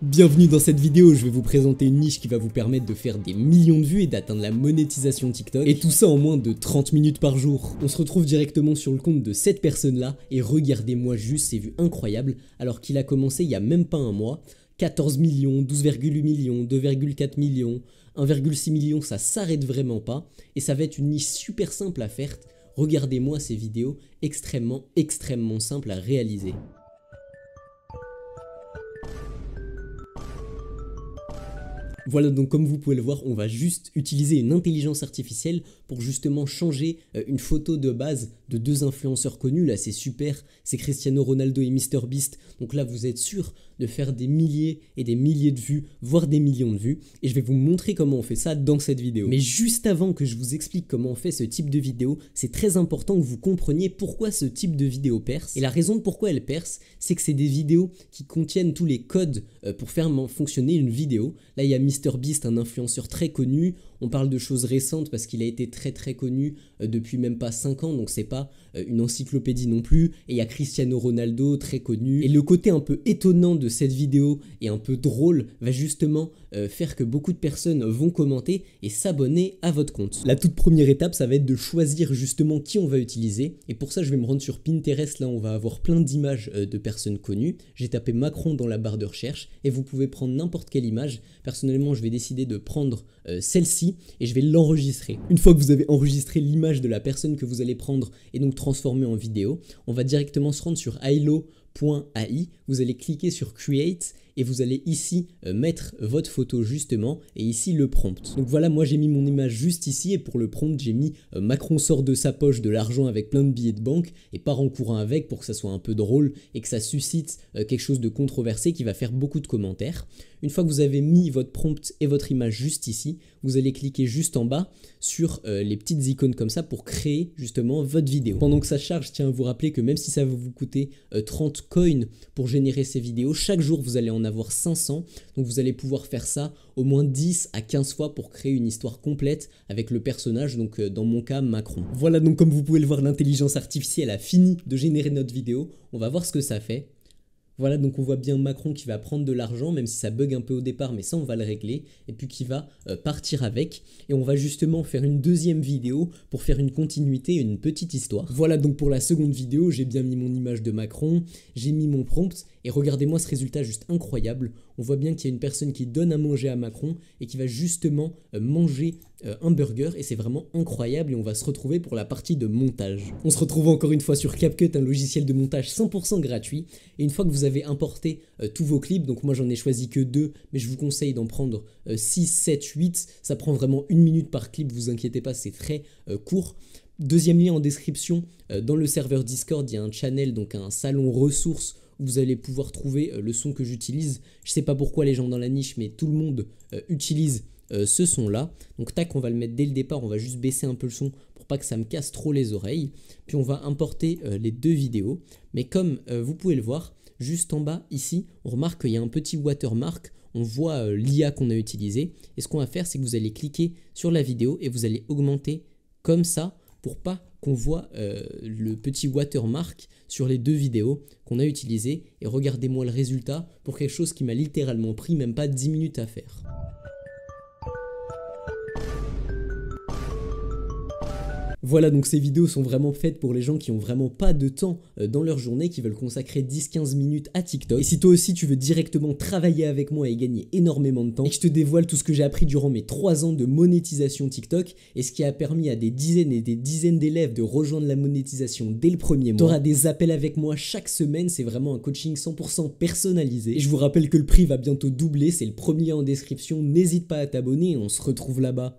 Bienvenue dans cette vidéo, je vais vous présenter une niche qui va vous permettre de faire des millions de vues et d'atteindre la monétisation TikTok, et tout ça en moins de 30 minutes par jour. On se retrouve directement sur le compte de cette personne-là, et regardez-moi juste ces vues incroyables, alors qu'il a commencé il y a même pas un mois. 14 millions, 12,8 millions, 2,4 millions, 1,6 million, ça s'arrête vraiment pas, et ça va être une niche super simple à faire. Regardez-moi ces vidéos extrêmement simples à réaliser. Voilà, donc comme vous pouvez le voir, on va juste utiliser une intelligence artificielle pour justement changer une photo de base de deux influenceurs connus. Là c'est super, c'est Cristiano Ronaldo et MrBeast. Donc là vous êtes sûr de faire des milliers et des milliers de vues, voire des millions de vues. Et je vais vous montrer comment on fait ça dans cette vidéo. Mais juste avant que je vous explique comment on fait ce type de vidéo, c'est très important que vous compreniez pourquoi ce type de vidéo perce. Et la raison de pourquoi elle perce, c'est que c'est des vidéos qui contiennent tous les codes pour faire fonctionner une vidéo. Là il y a MrBeast, un influenceur très connu. On parle de choses récentes parce qu'il a été très connu depuis même pas 5 ans, donc c'est pas une encyclopédie non plus. Et il y a Cristiano Ronaldo, très connu. Et le côté un peu étonnant de cette vidéo et un peu drôle va justement faire que beaucoup de personnes vont commenter et s'abonner à votre compte. La toute première étape, ça va être de choisir justement qui on va utiliser. Et pour ça, je vais me rendre sur Pinterest. Là, on va avoir plein d'images de personnes connues. J'ai tapé Macron dans la barre de recherche et vous pouvez prendre n'importe quelle image. Personnellement, je vais décider de prendre celle-ci et je vais l'enregistrer. Une fois que vous avez enregistré l'image de la personne que vous allez prendre et donc transformer en vidéo, on va directement se rendre sur ailo.ai, vous allez cliquer sur Create et vous allez ici mettre votre photo justement et ici le prompt. Donc voilà, moi j'ai mis mon image juste ici et pour le prompt j'ai mis Macron sort de sa poche de l'argent avec plein de billets de banque et part en courant avec pour que ça soit un peu drôle et que ça suscite quelque chose de controversé qui va faire beaucoup de commentaires. Une fois que vous avez mis votre prompt et votre image juste ici, vous allez cliquer juste en bas sur les petites icônes comme ça pour créer justement votre vidéo. Pendant que ça charge, je tiens à vous rappeler que même si ça va vous coûter 30 coins pour générer ces vidéos, chaque jour vous allez en avoir 500, donc vous allez pouvoir faire ça au moins 10 à 15 fois pour créer une histoire complète avec le personnage, donc dans mon cas Macron. Voilà, donc comme vous pouvez le voir, l'intelligence artificielle a fini de générer notre vidéo, on va voir ce que ça fait. Voilà, donc on voit bien Macron qui va prendre de l'argent, même si ça bug un peu au départ, mais ça on va le régler, et puis qui va partir avec, et on va justement faire une deuxième vidéo pour faire une continuité, une petite histoire. Voilà, donc pour la seconde vidéo, j'ai bien mis mon image de Macron, j'ai mis mon prompt, et regardez-moi ce résultat juste incroyable. On voit bien qu'il y a une personne qui donne à manger à Macron, et qui va justement manger un burger, et c'est vraiment incroyable, et on va se retrouver pour la partie de montage. On se retrouve encore une fois sur CapCut, un logiciel de montage 100% gratuit, et une fois que vous avez importé tous vos clips, donc moi j'en ai choisi que 2, mais je vous conseille d'en prendre 6, 7, 8, ça prend vraiment 1 minute par clip, vous inquiétez pas, c'est très court. Deuxième lien en description, dans le serveur Discord, il y a un channel, donc un salon ressources, où vous allez pouvoir trouver le son que j'utilise. Je sais pas pourquoi les gens dans la niche, mais tout le monde utilise ce son là, donc tac, on va le mettre dès le départ, on va juste baisser un peu le son pour pas que ça me casse trop les oreilles, puis on va importer les deux vidéos, mais comme vous pouvez le voir, juste en bas ici, on remarque qu'il y a un petit watermark, on voit l'IA qu'on a utilisé, et ce qu'on va faire c'est que vous allez cliquer sur la vidéo et vous allez augmenter comme ça pour pas qu'on voit le petit watermark sur les deux vidéos qu'on a utilisées, et regardez-moi le résultat pour quelque chose qui m'a littéralement pris même pas 10 minutes à faire. Voilà, donc ces vidéos sont vraiment faites pour les gens qui ont vraiment pas de temps dans leur journée, qui veulent consacrer 10-15 minutes à TikTok. Et si toi aussi tu veux directement travailler avec moi et gagner énormément de temps, et que je te dévoile tout ce que j'ai appris durant mes 3 ans de monétisation TikTok, et ce qui a permis à des dizaines et des dizaines d'élèves de rejoindre la monétisation dès le premier mois, tu auras des appels avec moi chaque semaine, c'est vraiment un coaching 100% personnalisé. Et je vous rappelle que le prix va bientôt doubler, c'est le premier lien en description, n'hésite pas à t'abonner et on se retrouve là-bas.